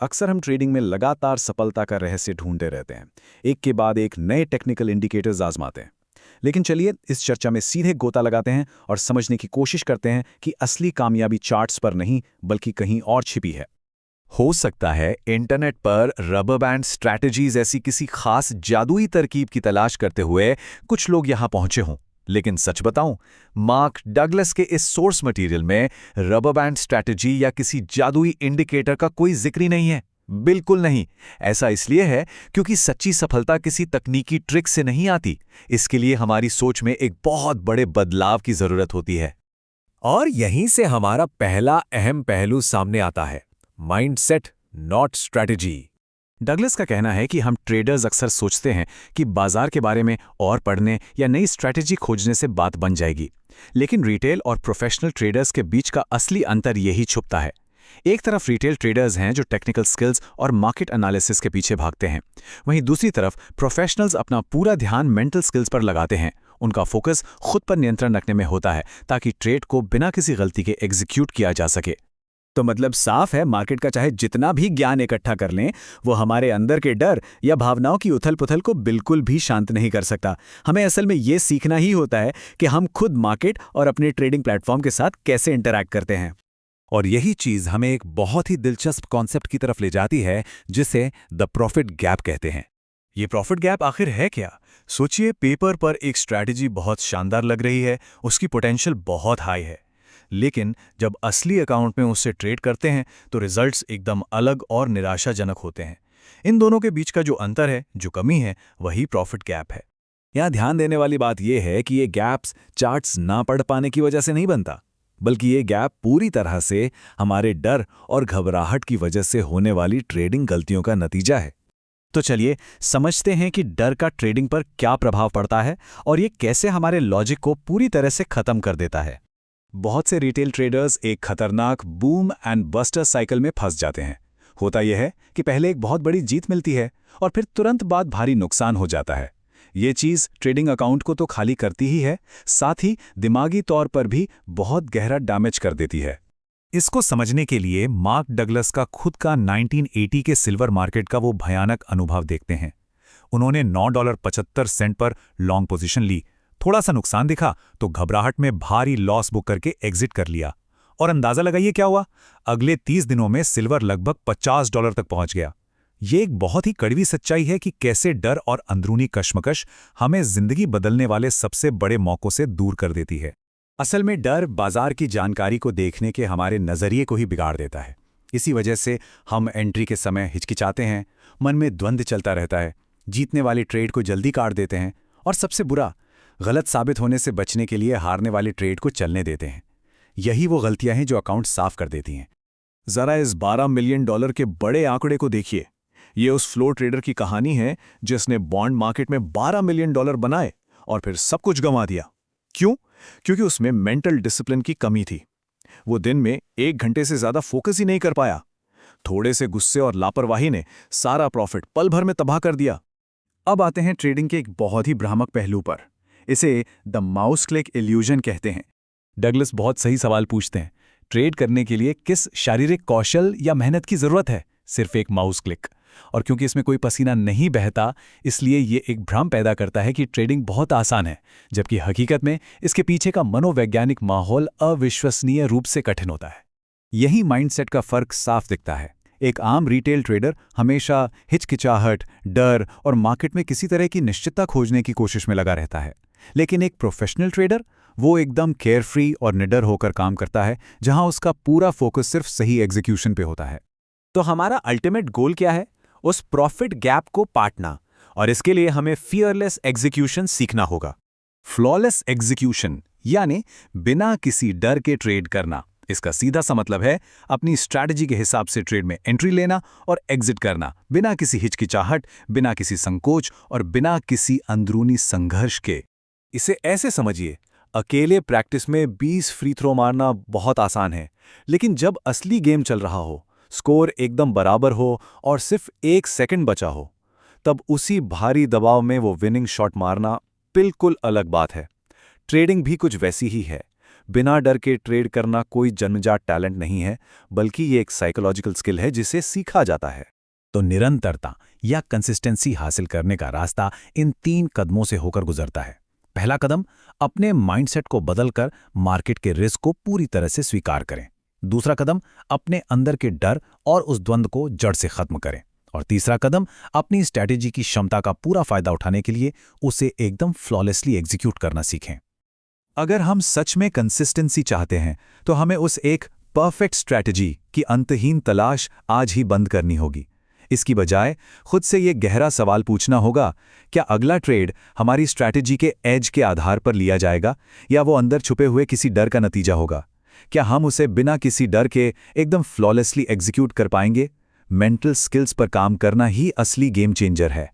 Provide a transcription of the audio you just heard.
अक्सर हम ट्रेडिंग में लगातार सफलता का रहस्य ढूंढते रहते हैं, एक के बाद एक नए टेक्निकल इंडिकेटर्स आजमाते हैं। लेकिन चलिए इस चर्चा में सीधे गोता लगाते हैं और समझने की कोशिश करते हैं कि असली कामयाबी चार्ट्स पर नहीं बल्कि कहीं और छिपी है। हो सकता है इंटरनेट पर रबर बैंड स्ट्रैटेजीज ऐसी किसी खास जादुई तरकीब की तलाश करते हुए कुछ लोग यहां पहुंचे हों, लेकिन सच बताऊं, मार्क डगलस के इस सोर्स मटेरियल में रबर बैंड स्ट्रैटेजी या किसी जादुई इंडिकेटर का कोई जिक्र ही नहीं है। बिल्कुल नहीं। ऐसा इसलिए है क्योंकि सच्ची सफलता किसी तकनीकी ट्रिक से नहीं आती। इसके लिए हमारी सोच में एक बहुत बड़े बदलाव की जरूरत होती है। और यहीं से हमारा पहला अहम पहलू सामने आता है, माइंडसेट नॉट स्ट्रैटेजी। डगलस का कहना है कि हम ट्रेडर्स अक्सर सोचते हैं कि बाजार के बारे में और पढ़ने या नई स्ट्रैटेजी खोजने से बात बन जाएगी, लेकिन रिटेल और प्रोफेशनल ट्रेडर्स के बीच का असली अंतर यही छुपता है। एक तरफ रिटेल ट्रेडर्स हैं जो टेक्निकल स्किल्स और मार्केट एनालिसिस के पीछे भागते हैं, वहीं दूसरी तरफ प्रोफेशनल्स अपना पूरा ध्यान मेंटल स्किल्स पर लगाते हैं। उनका फोकस खुद पर नियंत्रण रखने में होता है ताकि ट्रेड को बिना किसी गलती के एग्जीक्यूट किया जा सके। तो मतलब साफ है, मार्केट का चाहे जितना भी ज्ञान इकट्ठा कर लें, वो हमारे अंदर के डर या भावनाओं की उथल-पुथल को बिल्कुल भी शांत नहीं कर सकता। हमें असल में ये सीखना ही होता है कि हम खुद मार्केट और अपने ट्रेडिंग प्लेटफॉर्म के साथ कैसे इंटरैक्ट करते हैं। और यही चीज हमें एक बहुत ही दिलचस्प कॉन्सेप्ट की तरफ ले जाती है, जिसे द प्रॉफिट गैप कहते हैं। ये प्रॉफिट गैप आखिर है क्या? सोचिए, पेपर पर एक स्ट्रैटेजी बहुत शानदार लग रही है, उसकी पोटेंशियल बहुत हाई है, लेकिन जब असली अकाउंट में उससे ट्रेड करते हैं तो रिजल्ट्स एकदम अलग और निराशाजनक होते हैं। इन दोनों के बीच का जो अंतर है, जो कमी है, वही प्रॉफिट गैप है। यहाँ ध्यान देने वाली बात यह है कि ये गैप्स चार्ट्स ना पढ़ पाने की वजह से नहीं बनता, बल्कि ये गैप पूरी तरह से हमारे डर और घबराहट की वजह से होने वाली ट्रेडिंग गलतियों का नतीजा है। तो चलिए समझते हैं कि डर का ट्रेडिंग पर क्या प्रभाव पड़ता है और ये कैसे हमारे लॉजिक को पूरी तरह से खत्म कर देता है। बहुत से रिटेल ट्रेडर्स एक खतरनाक बूम एंड बस्टर साइकिल में फंस जाते हैं। होता यह है कि पहले एक बहुत बड़ी जीत मिलती है और फिर तुरंत बाद भारी नुकसान हो जाता है। ये चीज़ ट्रेडिंग अकाउंट को तो खाली करती ही है, साथ ही दिमागी तौर पर भी बहुत गहरा डैमेज कर देती है। इसको समझने के लिए मार्क डगलस का खुद का 1980 के सिल्वर मार्केट का वो भयानक अनुभव देखते हैं। उन्होंने $9.75 पर लॉन्ग पोजीशन ली, थोड़ा सा नुकसान दिखा तो घबराहट में भारी लॉस बुक करके एग्जिट कर लिया। और अंदाजा लगाइए क्या हुआ, अगले 30 दिनों में सिल्वर लगभग $50 तक पहुंच गया। ये एक बहुत ही कड़वी सच्चाई है कि कैसे डर और अंदरूनी कश्मकश हमें जिंदगी बदलने वाले सबसे बड़े मौकों से दूर कर देती है। असल में डर बाजार की जानकारी को देखने के हमारे नज़रिए को ही बिगाड़ देता है। इसी वजह से हम एंट्री के समय हिचकिचाते हैं, मन में द्वंद्व चलता रहता है, जीतने वाली ट्रेड को जल्दी काट देते हैं और सबसे बुरा, गलत साबित होने से बचने के लिए हारने वाली ट्रेड को चलने देते हैं। यही वो गलतियां हैं जो अकाउंट साफ कर देती हैं। ज़रा इस $12 मिलियन के बड़े आंकड़े को देखिए। ये उस फ्लोर ट्रेडर की कहानी है जिसने बॉन्ड मार्केट में $12 मिलियन बनाए और फिर सब कुछ गंवा दिया। क्यों? क्योंकि उसमें मेंटल डिसिप्लिन की कमी थी। वो दिन में 1 घंटे से ज़्यादा फोकस ही नहीं कर पाया। थोड़े से गुस्से और लापरवाही ने सारा प्रॉफिट पल भर में तबाह कर दिया। अब आते हैं ट्रेडिंग के एक बहुत ही भ्रामक पहलू पर। इसे द माउस क्लिक इल्यूजन कहते हैं। डगलस बहुत सही सवाल पूछते हैं, ट्रेड करने के लिए किस शारीरिक कौशल या मेहनत की जरूरत है? सिर्फ एक माउस क्लिक। और क्योंकि इसमें कोई पसीना नहीं बहता, इसलिए ये एक भ्रम पैदा करता है कि ट्रेडिंग बहुत आसान है, जबकि हकीकत में इसके पीछे का मनोवैज्ञानिक माहौल अविश्वसनीय रूप से कठिन होता है। यही माइंडसेट का फर्क साफ दिखता है। एक आम रिटेल ट्रेडर हमेशा हिचकिचाहट, डर और मार्केट में किसी तरह की निश्चितता खोजने की कोशिश में लगा रहता है, लेकिन एक प्रोफेशनल ट्रेडर वो एकदम केयरफ्री और निडर होकर काम करता है, जहां उसका पूरा फोकस सिर्फ सही एग्जीक्यूशन पे होता है। तो हमारा अल्टीमेट गोल क्या है? उस प्रॉफिट गैप को पाटना, और इसके लिए हमें फियरलेस एग्जीक्यूशन सीखना होगा। फ्लॉलेस एग्जीक्यूशन यानी बिना किसी डर के ट्रेड करना। इसका सीधा सा मतलब है अपनी स्ट्रैटेजी के हिसाब से ट्रेड में एंट्री लेना और एग्जिट करना, बिना किसी हिचकिचाहट, बिना किसी संकोच और बिना किसी अंदरूनी संघर्ष के। इसे ऐसे समझिए, अकेले प्रैक्टिस में 20 फ्री थ्रो मारना बहुत आसान है, लेकिन जब असली गेम चल रहा हो, स्कोर एकदम बराबर हो और सिर्फ 1 सेकंड बचा हो, तब उसी भारी दबाव में वो विनिंग शॉट मारना बिल्कुल अलग बात है। ट्रेडिंग भी कुछ वैसी ही है। बिना डर के ट्रेड करना कोई जन्मजात टैलेंट नहीं है, बल्कि ये एक साइकोलॉजिकल स्किल है जिसे सीखा जाता है। तो निरंतरता या कंसिस्टेंसी हासिल करने का रास्ता इन 3 कदमों से होकर गुजरता है। पहला कदम, अपने माइंडसेट को बदलकर मार्केट के रिस्क को पूरी तरह से स्वीकार करें। दूसरा कदम, अपने अंदर के डर और उस द्वंद्व को जड़ से खत्म करें। और तीसरा कदम, अपनी स्ट्रैटेजी की क्षमता का पूरा फायदा उठाने के लिए उसे एकदम फ्लॉलेसली एग्जीक्यूट करना सीखें। अगर हम सच में कंसिस्टेंसी चाहते हैं तो हमें उस एक परफेक्ट स्ट्रैटेजी की अंतहीन तलाश आज ही बंद करनी होगी। इसकी बजाय खुद से ये गहरा सवाल पूछना होगा, क्या अगला ट्रेड हमारी स्ट्रैटेजी के एज के आधार पर लिया जाएगा या वो अंदर छुपे हुए किसी डर का नतीजा होगा? क्या हम उसे बिना किसी डर के एकदम फ्लॉलेसली एग्जीक्यूट कर पाएंगे? मेंटल स्किल्स पर काम करना ही असली गेम चेंजर है।